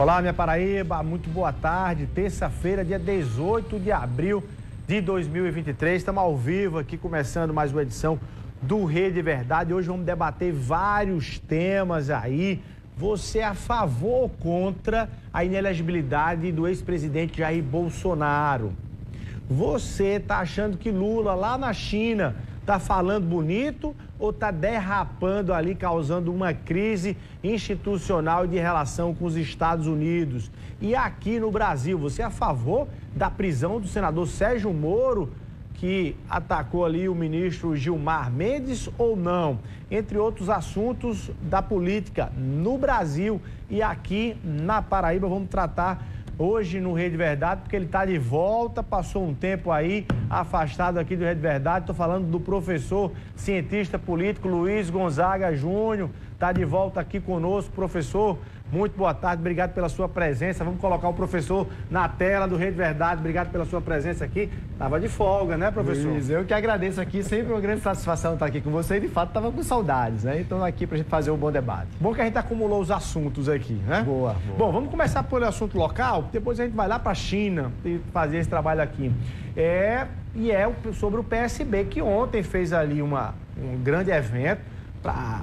Olá, minha Paraíba, muito boa tarde. Terça-feira, dia 18 de abril de 2023. Estamos ao vivo aqui, começando mais uma edição do Rede Verdade. Hoje vamos debater vários temas aí. Você é a favor ou contra a inelegibilidade do ex-presidente Jair Bolsonaro? Você está achando que Lula, lá na China, está falando bonito ou está derrapando ali, causando uma crise institucional e de relação com os Estados Unidos? E aqui no Brasil, você é a favor da prisão do senador Sérgio Moro, que atacou ali o ministro Gilmar Mendes, ou não? Entre outros assuntos da política no Brasil e aqui na Paraíba, vamos tratar hoje no Rede Verdade, porque ele está de volta, passou um tempo aí afastado aqui do Rede Verdade. Estou falando do professor, cientista político Luiz Gonzaga Júnior, está de volta aqui conosco. Professor, muito boa tarde, obrigado pela sua presença. Vamos colocar o professor na tela do Rede Verdade. Obrigado pela sua presença aqui. Estava de folga, né, professor? Luiz, eu que agradeço aqui, sempre uma grande satisfação estar aqui com você e, de fato, estava com saudades, né? Então, aqui para a gente fazer um bom debate. Bom que a gente acumulou os assuntos aqui, né? Boa. Bom, vamos começar pelo assunto local, depois a gente vai lá para a China e fazer esse trabalho aqui. Sobre o PSB, que ontem fez ali um grande evento para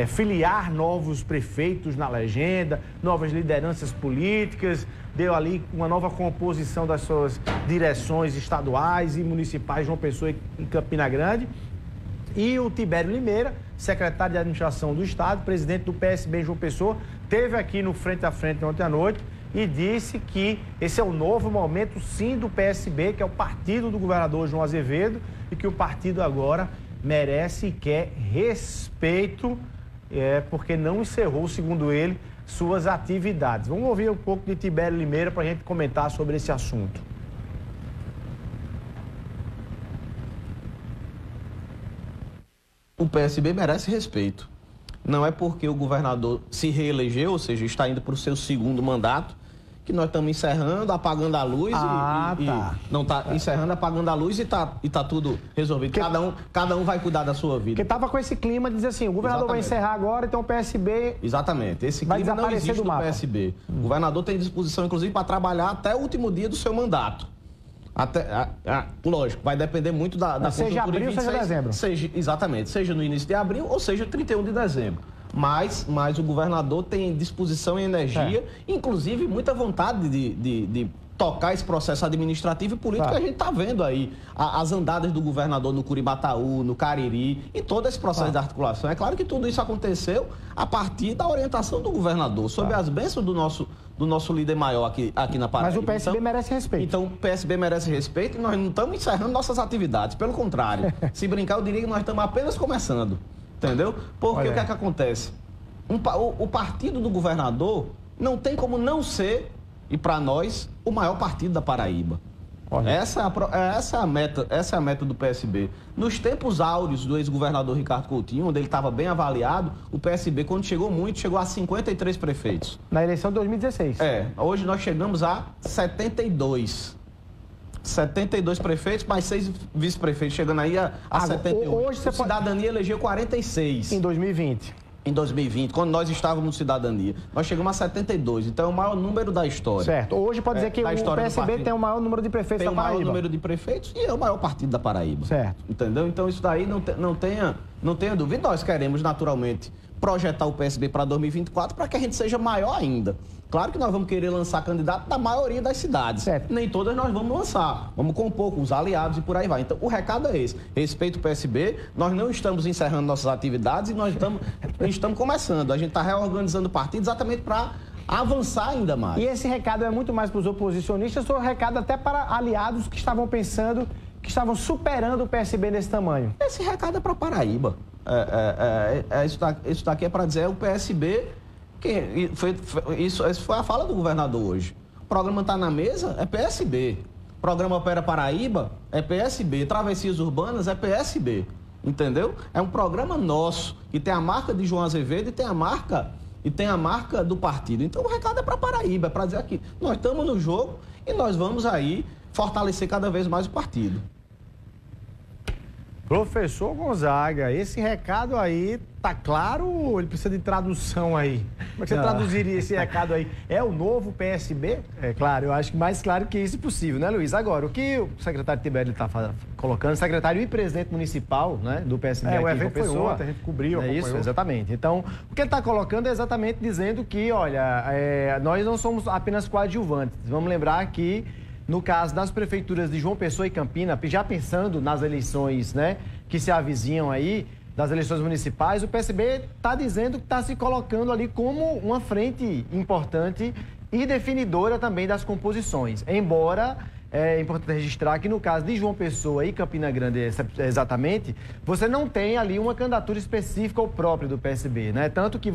filiar novos prefeitos na legenda, novas lideranças políticas, deu ali uma nova composição das suas direções estaduais e municipais, João Pessoa e Campina Grande. E o Tibério Limeira, secretário de administração do Estado, presidente do PSB João Pessoa, esteve aqui no Frente a Frente ontem à noite e disse que esse é o novo momento, sim, do PSB, que é o partido do governador João Azevedo, e que o partido agora merece e quer respeito, porque não encerrou, segundo ele, suas atividades. Vamos ouvir um pouco de Tibério Limeira para a gente comentar sobre esse assunto. O PSB merece respeito. Não é porque o governador se reelegeu, ou seja, está indo para o seu segundo mandato, que nós estamos encerrando, apagando a luz não está encerrando, apagando a luz e tá tudo resolvido. Cada um vai cuidar da sua vida. Porque estava com esse clima de dizer assim, o governador vai encerrar agora, então o PSB... Exatamente. Esse clima não existe no PSB. O governador tem disposição, inclusive, para trabalhar até o último dia do seu mandato. Lógico, vai depender muito da conjuntura. Seja abril, seja dezembro. Exatamente. Seja no início de abril ou seja 31 de dezembro. Mas o governador tem disposição e energia, inclusive muita vontade de tocar esse processo administrativo e político que a gente está vendo aí. As andadas do governador no Curibataú, no Cariri, e todo esse processo de articulação. É claro que tudo isso aconteceu a partir da orientação do governador, sob as bênçãos do nosso líder maior aqui na Paraíba. Mas o PSB merece respeito. Então, o PSB merece respeito e nós não estamos encerrando nossas atividades. Pelo contrário, se brincar, eu diria que nós estamos apenas começando. Entendeu? Porque o que é que acontece? O partido do governador não tem como não ser, e para nós, o maior partido da Paraíba. Essa é a meta do PSB. Nos tempos áureos do ex-governador Ricardo Coutinho, onde ele estava bem avaliado, o PSB, quando chegou a 53 prefeitos. Na eleição de 2016. Hoje nós chegamos a 72. 72 prefeitos, mais 6 vice-prefeitos, chegando aí a 78. Hoje você Cidadania elegeu 46. Em 2020. Em 2020, quando nós estávamos no Cidadania. Nós chegamos a 72, então é o maior número da história. Certo. Hoje pode dizer que o PSB tem o maior número de prefeitos da Paraíba. Tem o maior número de prefeitos e é o maior partido da Paraíba. Certo. Entendeu? Então isso daí não tenha dúvida. Nós queremos, naturalmente, projetar o PSB para 2024 para que a gente seja maior ainda. Claro que nós vamos querer lançar candidato da maioria das cidades. Certo. Nem todas nós vamos lançar. Vamos compor com os aliados e por aí vai. Então, o recado é esse. Respeito o PSB. Nós não estamos encerrando nossas atividades e nós estamos começando. A gente está reorganizando o partido exatamente para avançar ainda mais. E esse recado é muito mais para os oposicionistas ou recado até para aliados que estavam pensando, que estavam superando o PSB nesse tamanho? Esse recado é para Paraíba. Isso daqui é para dizer o PSB... Essa foi a fala do governador hoje. O programa está na mesa, é PSB. O programa Opera Paraíba, é PSB. Travessias Urbanas, é PSB. Entendeu? É um programa nosso, que tem a marca de João Azevedo e tem a marca do partido. Então o recado é para Paraíba, é para dizer aqui, nós estamos no jogo e nós vamos aí fortalecer cada vez mais o partido. Professor Gonzaga, esse recado aí tá claro ou ele precisa de tradução aí? Como é que você traduziria esse recado aí? É o novo PSB? É claro, eu acho que mais claro que isso possível, né, Luiz? Agora, o que o secretário Tibério está colocando, secretário e presidente municipal, né, do PSB aqui o em evento João Pessoa, foi ontem, a gente cobriu, é isso, exatamente. Então, o que ele está colocando é exatamente dizendo que, olha, nós não somos apenas coadjuvantes. Vamos lembrar que no caso das prefeituras de João Pessoa e Campina, já pensando nas eleições, né, que se avizinham aí, das eleições municipais, o PSB está dizendo que está se colocando ali como uma frente importante e definidora também das composições. Embora é importante registrar que no caso de João Pessoa e Campina Grande, exatamente, você não tem ali uma candidatura específica ou própria do PSB, né? Tanto que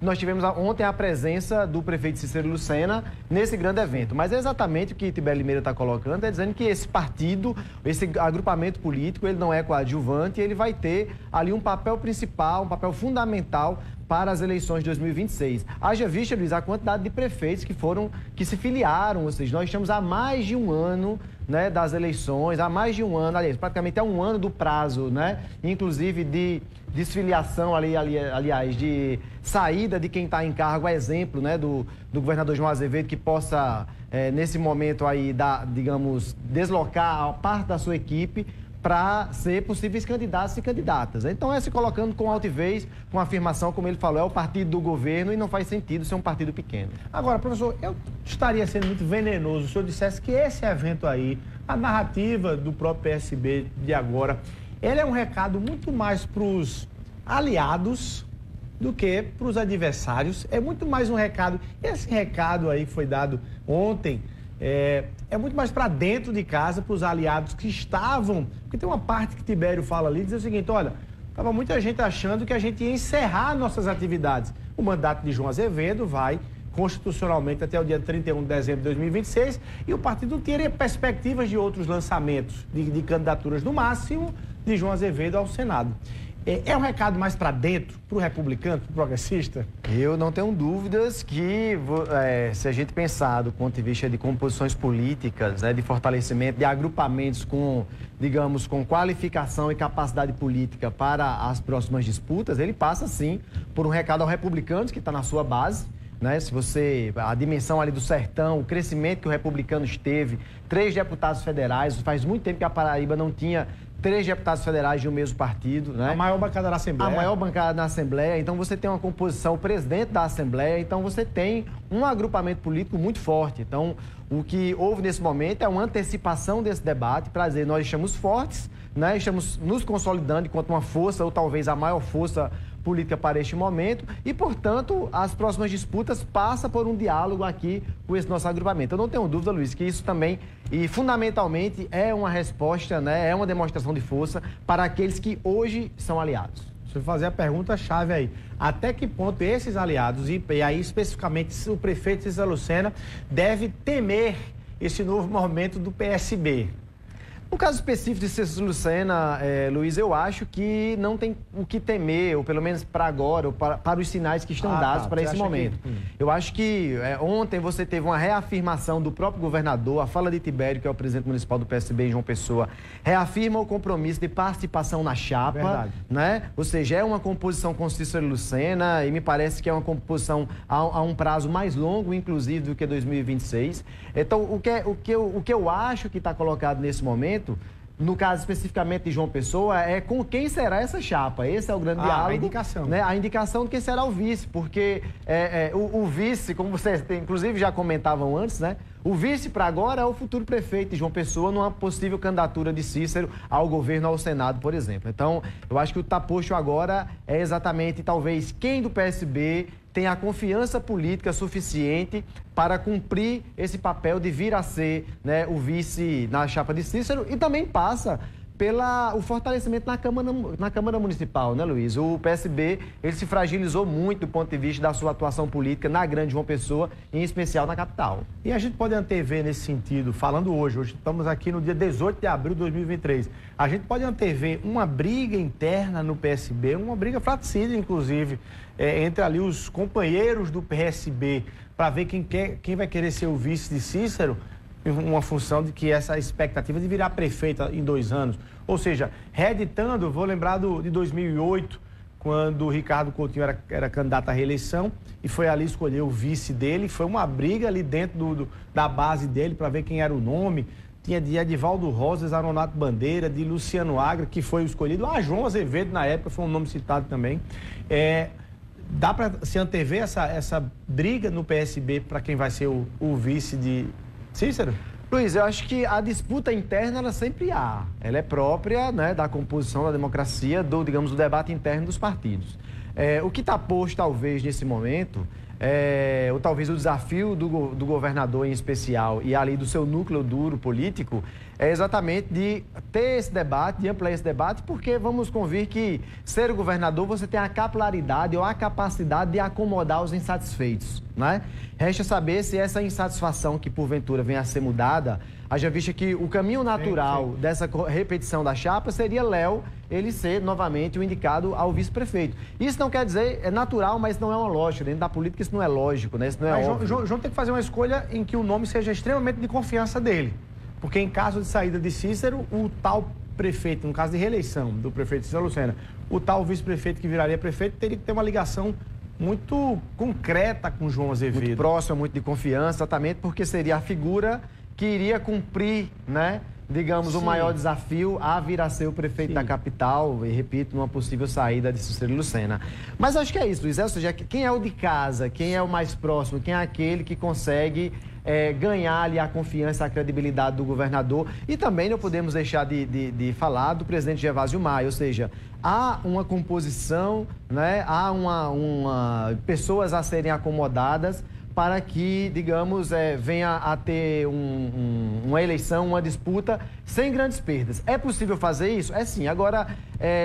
nós tivemos ontem a presença do prefeito Cícero Lucena nesse grande evento. Mas é exatamente o que Tibério Limeira está colocando, é dizendo que esse partido, esse agrupamento político, ele não é coadjuvante, ele vai ter ali um papel principal, um papel fundamental para as eleições de 2026. Haja vista, Luiz, a quantidade de prefeitos que se filiaram, ou seja, nós estamos há mais de um ano, né, das eleições, há mais de um ano, aliás, praticamente há um ano do prazo, né, inclusive de desfiliação, aliás, de saída de quem está em cargo, a exemplo, né, do governador João Azevedo, que possa, nesse momento aí, digamos, deslocar a parte da sua equipe para ser possíveis candidatos e candidatas. Então é se colocando com altivez, com afirmação, como ele falou, é o partido do governo e não faz sentido ser um partido pequeno. Agora, professor, eu estaria sendo muito venenoso se o senhor dissesse que esse evento aí, a narrativa do próprio PSB de agora, ele é um recado muito mais para os aliados do que para os adversários. É muito mais um recado. Esse recado aí que foi dado ontem é muito mais para dentro de casa, para os aliados que estavam... Porque tem uma parte que Tibério fala ali, diz o seguinte, olha, estava muita gente achando que a gente ia encerrar nossas atividades. O mandato de João Azevedo vai constitucionalmente até o dia 31 de dezembro de 2026 e o partido teria perspectivas de outros lançamentos de candidaturas, no máximo, de João Azevedo ao Senado. É um recado mais para dentro, para o republicano, para o progressista? Eu não tenho dúvidas que, se a gente pensar do ponto de vista de composições políticas, né, de fortalecimento, de agrupamentos com, digamos, com qualificação e capacidade política para as próximas disputas, ele passa, sim, por um recado aos republicanos, que está na sua base, né? Se você, a dimensão ali do sertão, o crescimento que o republicano teve, 3 deputados federais, faz muito tempo que a Paraíba não tinha 3 deputados federais de um mesmo partido, né? A maior bancada na Assembleia. A maior bancada na Assembleia. Então, você tem uma composição, o presidente da Assembleia. Então, você tem um agrupamento político muito forte. Então, o que houve nesse momento é uma antecipação desse debate para dizer nós estamos fortes, né? Estamos nos consolidando enquanto uma força, ou talvez a maior força política para este momento e, portanto, as próximas disputas passam por um diálogo aqui com esse nosso agrupamento. Eu não tenho dúvida, Luiz, que isso também, e fundamentalmente, é uma resposta, né, é uma demonstração de força para aqueles que hoje são aliados. Deixa eu fazer a pergunta-chave aí. Até que ponto esses aliados, e aí especificamente o prefeito Cícero Lucena, deve temer esse novo momento do PSB? No caso específico de Cícero Lucena, Luiz, eu acho que não tem o que temer, ou pelo menos para agora, ou para os sinais que estão dados para esse momento. Eu acho que ontem você teve uma reafirmação do próprio governador, a fala de Tibério, que é o presidente municipal do PSB em João Pessoa, reafirma o compromisso de participação na chapa, né? Ou seja, é uma composição com Cícero Lucena e me parece que é uma composição a um prazo mais longo, inclusive, do que 2026. Então, o que eu acho que está colocado nesse momento, no caso especificamente de João Pessoa, é com quem será essa chapa. Esse é o grande diálogo. A indicação. Né? A indicação de quem será o vice, porque o vice, como vocês inclusive já comentavam antes, né? O vice para agora é o futuro prefeito de João Pessoa numa possível candidatura de Cícero ao governo, ao Senado, por exemplo. Então, eu acho que o que está posto agora é exatamente, talvez, quem do PSB tem a confiança política suficiente para cumprir esse papel de vir a ser, né, o vice na chapa de Cícero e também passa o fortalecimento na Câmara Municipal, né, Luiz? O PSB, ele se fragilizou muito do ponto de vista da sua atuação política na Grande João Pessoa, em especial na capital. E a gente pode antever nesse sentido, falando hoje estamos aqui no dia 18 de abril de 2023, a gente pode antever uma briga interna no PSB, uma briga fratricida, inclusive, entre ali os companheiros do PSB, para ver quem vai querer ser o vice de Cícero, uma função de que essa expectativa de virar prefeita em 2 anos. Ou seja, reeditando, vou lembrar de 2008, quando o Ricardo Coutinho era candidato à reeleição e foi ali escolher o vice dele. Foi uma briga ali dentro da base dele para ver quem era o nome. Tinha de Edivaldo Rosas, Aronato Bandeira, de Luciano Agra, que foi o escolhido. João Azevedo, na época, foi um nome citado também. Dá para se antever essa briga no PSB para quem vai ser o vice de Cícero? Luiz, eu acho que a disputa interna, ela sempre há. Ela é própria, né, da composição da democracia, do debate interno dos partidos. O que está posto, talvez, nesse momento, ou talvez o desafio do governador em especial e ali do seu núcleo duro político, é exatamente de ter esse debate, de ampliar esse debate, porque vamos convir que ser o governador você tem a capilaridade ou a capacidade de acomodar os insatisfeitos, né? Resta saber se essa insatisfação que porventura venha a ser mudada, haja vista que o caminho natural dessa repetição da chapa seria Léo, ele ser novamente o indicado ao vice-prefeito. Isso não quer dizer, é natural, mas não é uma lógica. Dentro da política isso não é lógico, né? Isso não é óbvio. João tem que fazer uma escolha em que o nome seja extremamente de confiança dele. Porque em caso de saída de Cícero, o tal prefeito, no caso de reeleição do prefeito Cícero Lucena, o tal vice-prefeito que viraria prefeito teria que ter uma ligação muito concreta com João Azevedo. Muito próxima, muito de confiança, exatamente porque seria a figura que iria cumprir, né, digamos, o maior desafio a vir a ser o prefeito da capital, e repito, numa possível saída de Cícero Lucena. Mas acho que é isso, Luiz, ou seja, quem é o de casa, quem é o mais próximo, quem é aquele que consegue ganhar ali a confiança, a credibilidade do governador. E também não podemos deixar de falar do presidente Gervásio Maia, ou seja, há uma composição, né? Há pessoas a serem acomodadas para que, digamos, venha a ter uma eleição, uma disputa sem grandes perdas. É possível fazer isso? É sim. Agora,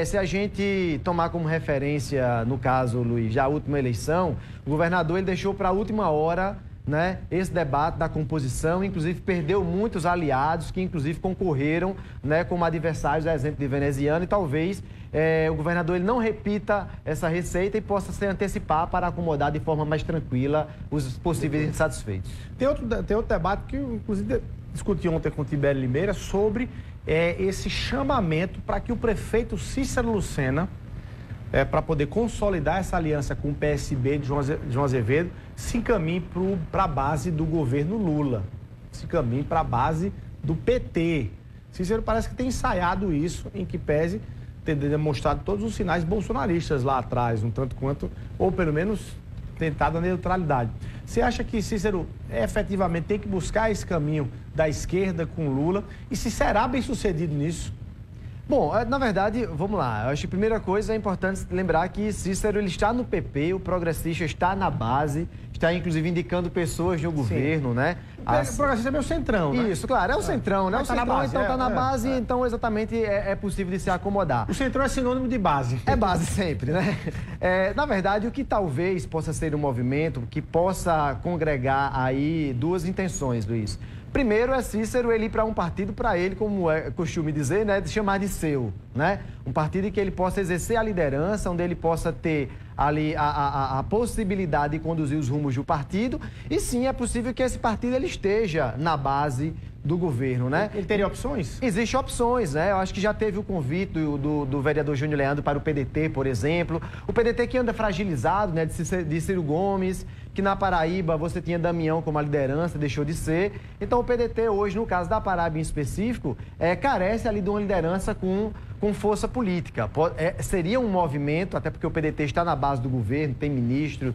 se a gente tomar como referência, no caso, Luiz, já a última eleição, o governador ele deixou para a última hora, né, esse debate da composição, inclusive perdeu muitos aliados que inclusive concorreram, né, como adversários, a exemplo de veneziano, e talvez o governador ele não repita essa receita e possa se antecipar para acomodar de forma mais tranquila os possíveis insatisfeitos. Tem outro debate que eu, inclusive, discuti ontem com o Tibério Limeira sobre esse chamamento para que o prefeito Cícero Lucena, para poder consolidar essa aliança com o PSB de João Azevedo, se encaminhe para a base do governo Lula, se encaminhe para a base do PT. Cícero parece que tem ensaiado isso, em que pese ter demonstrado todos os sinais bolsonaristas lá atrás, um tanto quanto, ou pelo menos tentado a neutralidade. Você acha que Cícero efetivamente tem que buscar esse caminho da esquerda com Lula e se será bem sucedido nisso? Bom, na verdade, vamos lá. Eu acho que a primeira coisa é importante lembrar que Cícero ele está no PP, o progressista está na base, está inclusive indicando pessoas no governo, né? O progressista é meio centrão, né? Isso, claro, é o centrão, né? O centrão, na base, então está na base, então exatamente é possível de se acomodar. O centrão é sinônimo de base. É base sempre, né? Na verdade, o que talvez possa ser um movimento que possa congregar aí duas intenções, Luiz. Primeiro é Cícero ele ir para um partido, para ele, como é costume dizer, né, de chamar de seu, né? Um partido em que ele possa exercer a liderança, onde ele possa ter ali a possibilidade de conduzir os rumos do partido. E sim, é possível que esse partido ele esteja na base do governo, né? Ele teria opções? Existem opções, né? Eu acho que já teve o convite do vereador Júnior Leandro para o PDT, por exemplo. O PDT que anda fragilizado, né? De Ciro Gomes, que na Paraíba você tinha Damião como a liderança, deixou de ser. Então o PDT hoje, no caso da Paraíba em específico, carece ali de uma liderança com força política. Seria um movimento, até porque o PDT está na base do governo, tem ministro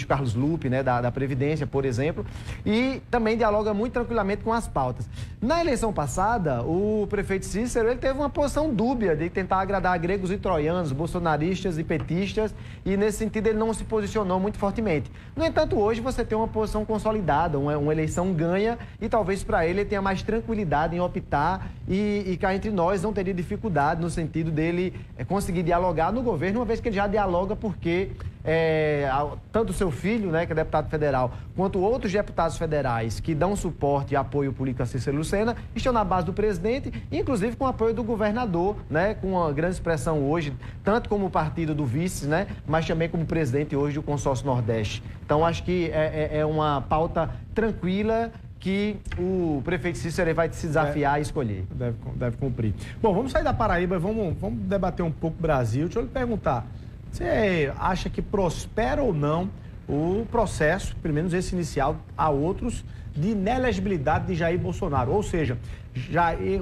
Carlos Lupe, né, da Previdência, por exemplo, e também dialoga muito tranquilamente com as pautas. Na eleição passada, o prefeito Cícero ele teve uma posição dúbia de tentar agradar gregos e troianos, bolsonaristas e petistas, e nesse sentido ele não se posicionou muito fortemente. No entanto, hoje você tem uma posição consolidada, uma eleição ganha, e talvez para ele tenha mais tranquilidade em optar e cá entre nós não teria dificuldade no sentido dele conseguir dialogar no governo, uma vez que ele já dialoga porque tanto o seu filho, né, que é deputado federal, quanto outros deputados federais que dão suporte e apoio político a Cícero Lucena estão na base do presidente, inclusive com o apoio do governador, né, com uma grande expressão hoje, tanto como partido do vice, né, mas também como presidente hoje do Consórcio Nordeste. Então, acho que é uma pauta tranquila que o prefeito Cícero vai se desafiar a escolher. Deve cumprir. Bom, vamos sair da Paraíba e vamos debater um pouco o Brasil. Deixa eu lhe perguntar, você acha que prospera ou não o processo, pelo menos esse inicial, a outros, de inelegibilidade de Jair Bolsonaro? Ou seja,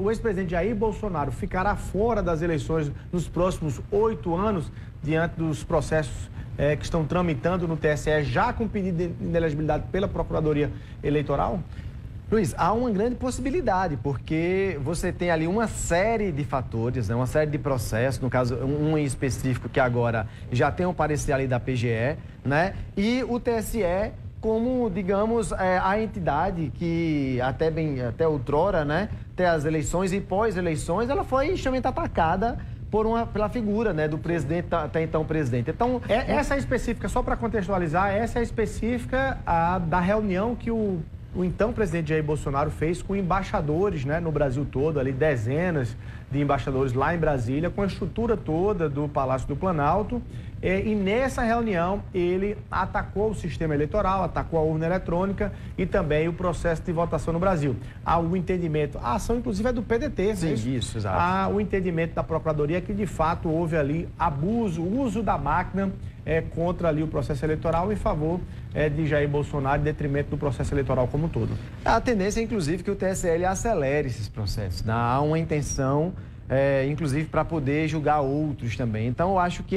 o ex-presidente Jair Bolsonaro ficará fora das eleições nos próximos 8 anos, diante dos processos que estão tramitando no TSE, já com pedido de inelegibilidade pela Procuradoria Eleitoral? Luiz, há uma grande possibilidade, porque você tem ali uma série de fatores, né, uma série de processos, no caso, um em específico que agora já tem um parecer ali da PGE, né? E o TSE, como, digamos, a entidade que até outrora, né, até as eleições e pós-eleições, ela foi extremamente atacada pela figura, né, do presidente, até então presidente. Então, essa é específica, só para contextualizar, essa é específica da reunião que o então presidente Jair Bolsonaro fez com embaixadores, né, no Brasil todo, ali dezenas de embaixadores lá em Brasília, com a estrutura toda do Palácio do Planalto. E nessa reunião ele atacou o sistema eleitoral, atacou a urna eletrônica e também o processo de votação no Brasil. Há o entendimento, a ação inclusive é do PDT. Sim, isso, exato. Há o entendimento da Procuradoria que de fato houve ali abuso, uso da máquina contra ali o processo eleitoral em favor de Jair Bolsonaro, em detrimento do processo eleitoral como um todo. A tendência, inclusive, que o TSE acelere esses processos. Né? Há uma intenção, inclusive, para poder julgar outros também. Então, eu acho que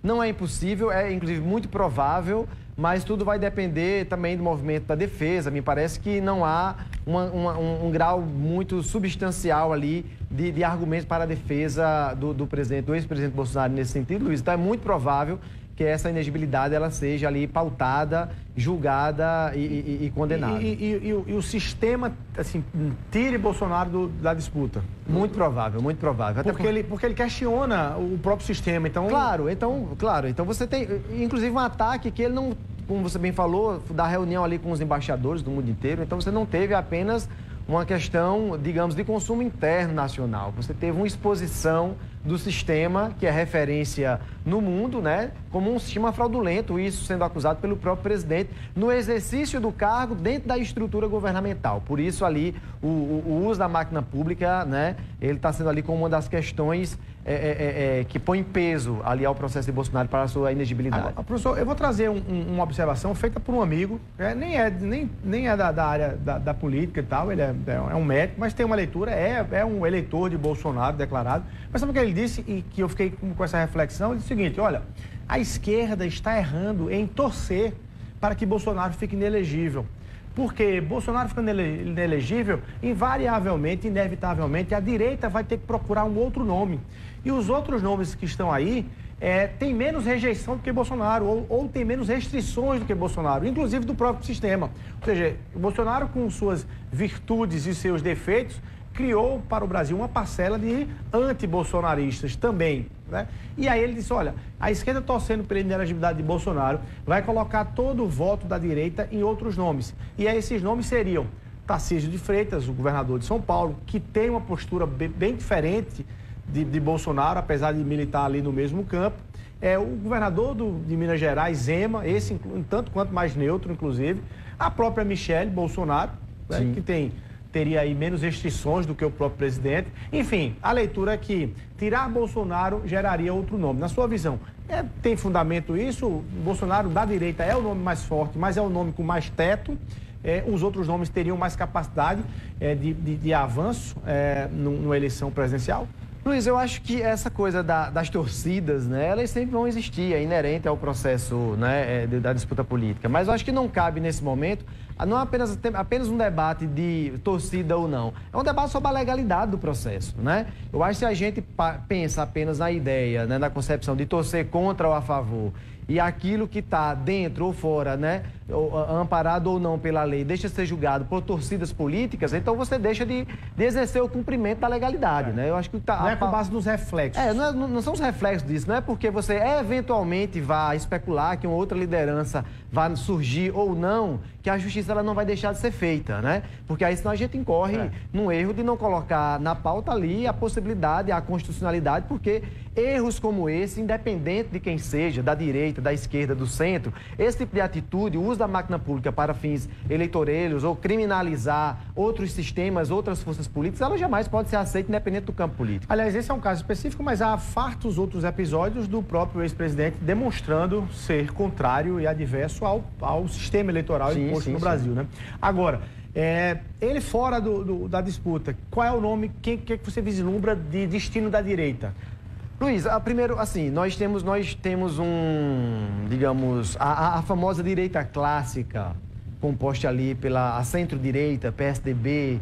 não é impossível, é, inclusive, muito provável, mas tudo vai depender também do movimento da defesa. Me parece que não há um grau muito substancial ali de argumentos para a defesa do ex-presidente Bolsonaro nesse sentido, Luiz. Então, é muito provável que essa inegibilidade ela seja ali pautada, julgada e condenada. E o sistema, assim, tire Bolsonaro da disputa? Muito provável, muito provável. Porque ele questiona o próprio sistema, então... Claro, então você tem, inclusive, um ataque que ele não, como você bem falou, da reunião ali com os embaixadores do mundo inteiro, então você não teve apenas uma questão, digamos, de consumo interno nacional. Você teve uma exposição do sistema, que é referência no mundo, né, como um sistema fraudulento, isso sendo acusado pelo próprio presidente, no exercício do cargo dentro da estrutura governamental. Por isso, ali, o uso da máquina pública, né, ele está sendo ali como uma das questões que põe peso ali ao processo de Bolsonaro para a sua inegibilidade. Professor, eu vou trazer uma observação feita por um amigo, nem é da área da política e tal, ele é um médico, mas tem uma leitura, é um eleitor de Bolsonaro declarado. Mas sabe o que ele disse, e que eu fiquei com essa reflexão? Ele disse o seguinte: olha, a esquerda está errando em torcer para que Bolsonaro fique inelegível. Porque Bolsonaro ficando inelegível, invariavelmente, inevitavelmente, a direita vai ter que procurar um outro nome. E os outros nomes que estão aí têm menos rejeição do que Bolsonaro, ou têm menos restrições do que Bolsonaro, inclusive do próprio sistema. Ou seja, Bolsonaro, com suas virtudes e seus defeitos, criou para o Brasil uma parcela de anti-bolsonaristas também, né? E aí ele disse, olha, a esquerda torcendo pela inelegibilidade de Bolsonaro vai colocar todo o voto da direita em outros nomes. E aí esses nomes seriam Tarcísio de Freitas, o governador de São Paulo, que tem uma postura bem diferente de Bolsonaro, apesar de militar ali no mesmo campo. O governador de Minas Gerais, Zema, esse um tanto quanto mais neutro, inclusive. A própria Michelle Bolsonaro, né, que teria aí menos restrições do que o próprio presidente. Enfim, a leitura é que tirar Bolsonaro geraria outro nome. Na sua visão, tem fundamento isso? O Bolsonaro da direita é o nome mais forte, mas é o nome com mais teto. Os outros nomes teriam mais capacidade de avanço numa eleição presidencial? Luiz, eu acho que essa coisa das torcidas, né, elas sempre vão existir, é inerente ao processo, né, da disputa política. Mas eu acho que não cabe nesse momento, não apenas um debate de torcida ou não. É um debate sobre a legalidade do processo, né? Eu acho que se a gente pensa apenas na ideia, né, na concepção de torcer contra ou a favor, e aquilo que está dentro ou fora, né, amparado ou não pela lei, deixa de ser julgado por torcidas políticas, então você deixa de exercer o cumprimento da legalidade, né? Eu acho que não é com base nos reflexos. Não são os reflexos disso, não é porque você eventualmente vai especular que uma outra liderança vai surgir ou não, que a justiça ela não vai deixar de ser feita, né? Porque aí senão a gente incorre num erro de não colocar na pauta ali a possibilidade, a constitucionalidade, porque erros como esse, independente de quem seja, da direita, direita, da esquerda, do centro, esse tipo de atitude, o uso da máquina pública para fins eleitoreiros ou criminalizar outros sistemas, outras forças políticas, ela jamais pode ser aceita independente do campo político. Aliás, esse é um caso específico, mas há fartos outros episódios do próprio ex-presidente demonstrando ser contrário e adverso ao sistema eleitoral imposto no Brasil, né? Agora, ele fora da disputa, qual é o nome, quem que você vislumbra de destino da direita? Luiz, primeiro, assim, nós temos digamos, a famosa direita clássica, composta ali pela centro-direita, PSDB,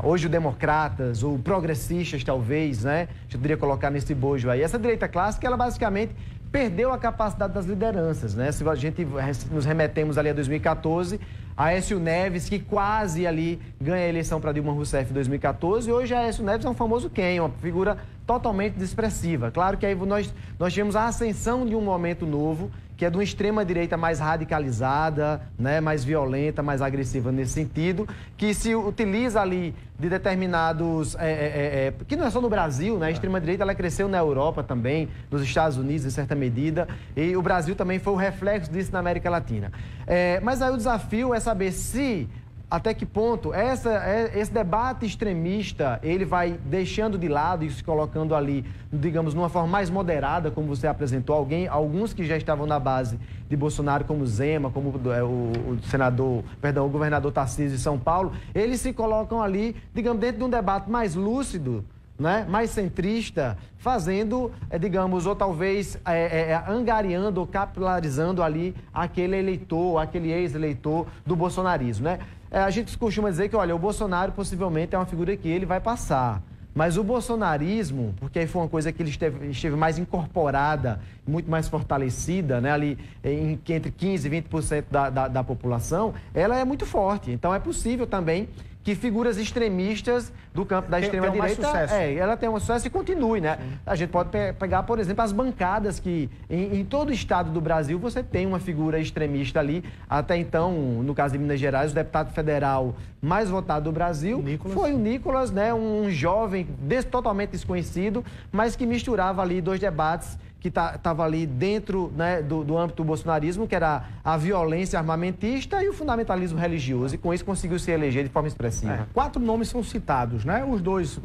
hoje o Democratas, ou progressistas, talvez, né? A gente poderia colocar nesse bojo aí. Essa direita clássica, ela basicamente perdeu a capacidade das lideranças, né? Se a gente nos remetemos ali a 2014, Aécio Neves, que quase ali ganha a eleição para Dilma Rousseff em 2014, e hoje Aécio Neves é um famoso quem? Uma figura totalmente expressiva. Claro que aí nós tivemos a ascensão de um momento novo, que é de uma extrema-direita mais radicalizada, né, mais violenta, mais agressiva nesse sentido, que se utiliza ali de determinados... que não é só no Brasil, né? A extrema-direita ela cresceu na Europa também, nos Estados Unidos, em certa medida, e o Brasil também foi o reflexo disso na América Latina. Mas aí o desafio é saber se... até que ponto esse debate extremista, ele vai deixando de lado e se colocando ali, digamos, numa forma mais moderada, como você apresentou, alguns que já estavam na base de Bolsonaro, como Zema, como o governador Tarcísio de São Paulo, eles se colocam ali, digamos, dentro de um debate mais lúcido, né, mais centrista, fazendo, digamos, ou talvez angariando ou capilarizando ali aquele eleitor, aquele ex-eleitor do bolsonarismo, né? A gente costuma dizer que, olha, o Bolsonaro possivelmente é uma figura que ele vai passar. Mas o bolsonarismo, porque aí foi uma coisa que ele esteve mais incorporada, muito mais fortalecida, né, ali entre 15% e 20% da população, ela é muito forte. Então é possível também que figuras extremistas do campo da extrema-direita, ela tem um sucesso e continue, né? Sim. A gente pode pegar, por exemplo, as bancadas que em todo o estado do Brasil você tem uma figura extremista ali. Até então, no caso de Minas Gerais, o deputado federal mais votado do Brasil foi o Nicolas, né? Um jovem totalmente desconhecido, mas que misturava ali dois debates que estava ali dentro, né, do âmbito do bolsonarismo, que era a violência armamentista e o fundamentalismo religioso, e com isso conseguiu se eleger de forma expressiva. 4 nomes são citados, né? Os dois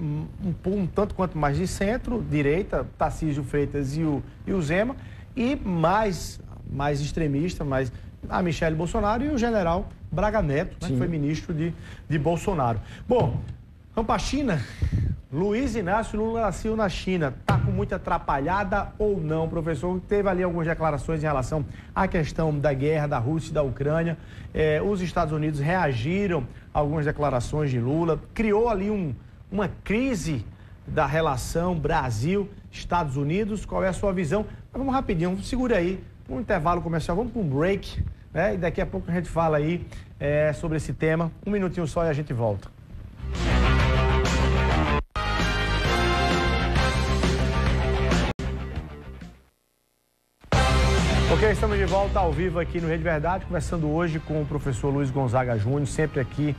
um tanto quanto mais de centro, direita, Tarcísio Freitas e o Zema, e mais extremista, a Michele Bolsonaro e o general Braga Neto, né, que foi ministro de Bolsonaro. Bom, vamos para a China. Luiz Inácio Lula da Silva na China, está com muita atrapalhada ou não, professor? Teve ali algumas declarações em relação à questão da guerra da Rússia e da Ucrânia. Os Estados Unidos reagiram a algumas declarações de Lula, criou ali uma crise da relação Brasil-Estados Unidos. Qual é a sua visão? Mas vamos rapidinho, segura aí, um intervalo comercial, vamos para um break, né? E daqui a pouco a gente fala aí sobre esse tema. Um minutinho só e a gente volta. Ok, estamos de volta ao vivo aqui no Rede Verdade, conversando hoje com o professor Luiz Gonzaga Júnior, sempre aqui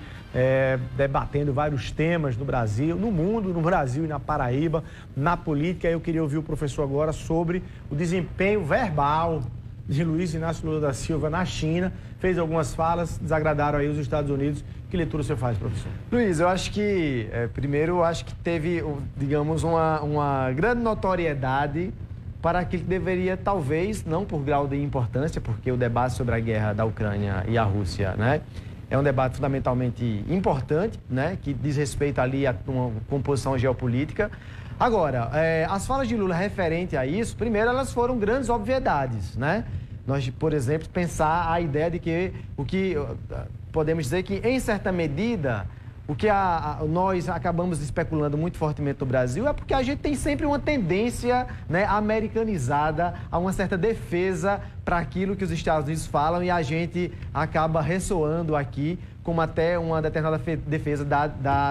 debatendo vários temas no Brasil, no mundo, no Brasil e na Paraíba, na política. Eu queria ouvir o professor agora sobre o desempenho verbal de Luiz Inácio Lula da Silva na China. Fez algumas falas, desagradaram aí os Estados Unidos. Que leitura você faz, professor? Luiz, eu acho que, primeiro, eu acho que teve, digamos, uma grande notoriedade para aquilo que deveria, talvez, não por grau de importância, porque o debate sobre a guerra da Ucrânia e a Rússia, né, é um debate fundamentalmente importante, né, que diz respeito ali a uma composição geopolítica. Agora, as falas de Lula referente a isso, primeiro, elas foram grandes obviedades, né? Nós, por exemplo, pensar a ideia de que podemos dizer que, em certa medida, o que nós acabamos especulando muito fortemente no Brasil é porque a gente tem sempre uma tendência, né, americanizada a uma certa defesa para aquilo que os Estados Unidos falam, e a gente acaba ressoando aqui como até uma determinada defesa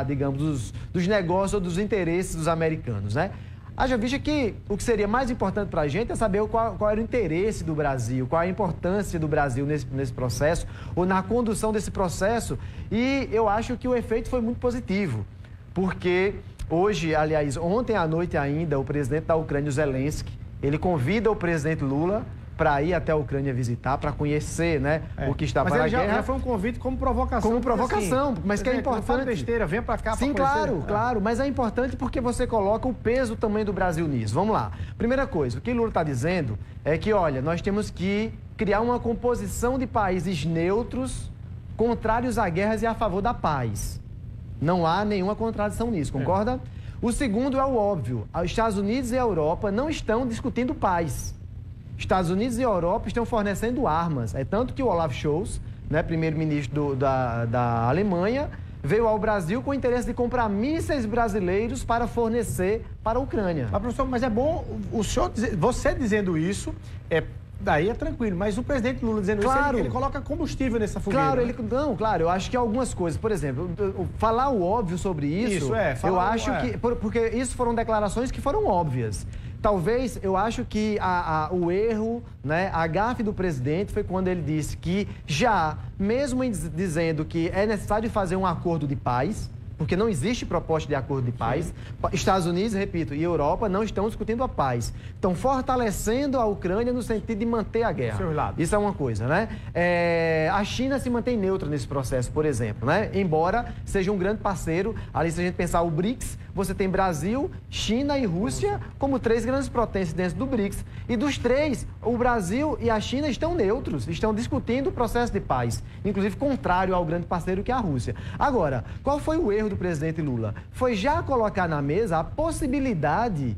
digamos, dos negócios ou dos interesses dos americanos, né? Haja vista que o que seria mais importante para a gente é saber qual era o interesse do Brasil, qual a importância do Brasil nesse processo, ou na condução desse processo, e eu acho que o efeito foi muito positivo, porque hoje, aliás, ontem à noite ainda, o presidente da Ucrânia, o Zelensky, ele convida o presidente Lula para ir até a Ucrânia visitar, para conhecer, né, o que está para a guerra. Já foi um convite como provocação. Como provocação, assim, mas que é importante. Não fala besteira, vem para cá. Sim, claro, mas é importante porque você coloca o peso também do Brasil nisso. Vamos lá. Primeira coisa, o que Lula está dizendo é que, olha, nós temos que criar uma composição de países neutros, contrários a guerras e a favor da paz. Não há nenhuma contradição nisso, concorda? O segundo é o óbvio. Os Estados Unidos e a Europa não estão discutindo paz. Estados Unidos e Europa estão fornecendo armas. É tanto que o Olaf Scholz, né, primeiro-ministro da Alemanha, veio ao Brasil com o interesse de comprar mísseis brasileiros para fornecer para a Ucrânia. Mas, professor, mas é bom o senhor você dizendo isso, daí é tranquilo, mas o presidente Lula dizendo isso, ele coloca combustível nessa fogueira. Claro, claro, eu acho que algumas coisas, por exemplo, falar o óbvio sobre isso, eu acho que, porque isso foram declarações que foram óbvias. Talvez, eu acho que o erro, né, a gafe do presidente foi quando ele disse que já, mesmo dizendo que é necessário fazer um acordo de paz, porque não existe proposta de acordo de paz. Sim. Estados Unidos, repito, e Europa não estão discutindo a paz. Estão fortalecendo a Ucrânia no sentido de manter a guerra. Seu lado. Isso é uma coisa, né? A China se mantém neutra nesse processo, por exemplo, né? Embora seja um grande parceiro. Ali, se a gente pensar o BRICS, você tem Brasil, China e Rússia como 3 grandes potências dentro do BRICS. E dos 3, o Brasil e a China estão neutros, estão discutindo o processo de paz, inclusive contrário ao grande parceiro que é a Rússia. Agora, qual foi o erro do presidente Lula? Foi já colocar na mesa a possibilidade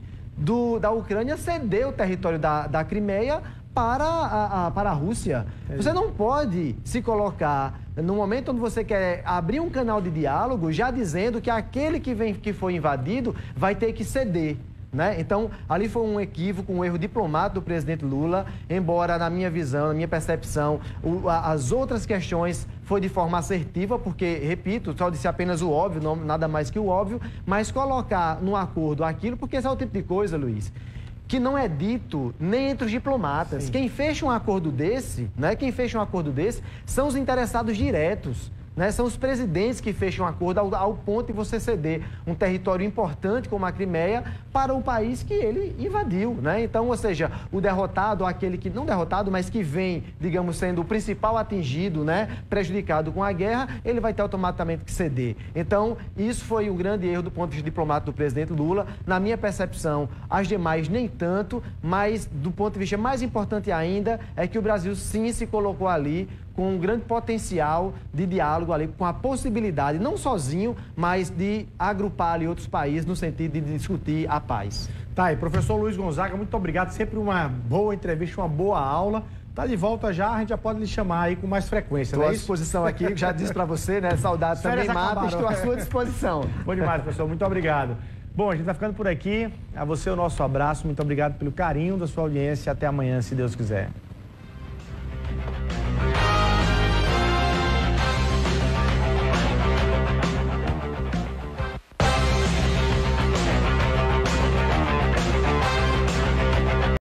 da Ucrânia ceder o território da Crimeia para a Rússia. Você não pode se colocar no momento onde você quer abrir um canal de diálogo já dizendo que aquele que foi invadido vai ter que ceder. Né? Então, ali foi um equívoco, um erro diplomático do presidente Lula, embora, na minha visão, na minha percepção, as outras questões foi de forma assertiva, porque, repito, só disse apenas o óbvio, não, nada mais que o óbvio, mas colocar no acordo aquilo, porque esse é o tipo de coisa, Luiz, que não é dito nem entre os diplomatas. Sim. Quem fecha um acordo desse, né? Quem fecha um acordo desse são os interessados diretos. Né? São os presidentes que fecham um acordo ao ponto de você ceder um território importante como a Crimeia para o país que ele invadiu, né? Então, ou seja, o derrotado, aquele que, não derrotado, mas que vem, digamos, sendo o principal atingido, né? Prejudicado com a guerra, ele vai ter automaticamente que ceder. Então, isso foi um grande erro do ponto de vista diplomático do presidente Lula. Na minha percepção, as demais nem tanto, mas do ponto de vista mais importante ainda é que o Brasil sim se colocou ali com um grande potencial de diálogo ali, com a possibilidade, não sozinho, mas de agrupar ali outros países no sentido de discutir a paz. Tá aí, professor Luiz Gonzaga, muito obrigado. Sempre uma boa entrevista, uma boa aula. Tá de volta já, a gente já pode lhe chamar aí com mais frequência. Estou à disposição aqui, já disse para você, né? Saudade também mata, estou à sua disposição. Bom demais, professor, muito obrigado. Bom, a gente vai ficando por aqui. A você o nosso abraço, muito obrigado pelo carinho da sua audiência. Até amanhã, se Deus quiser.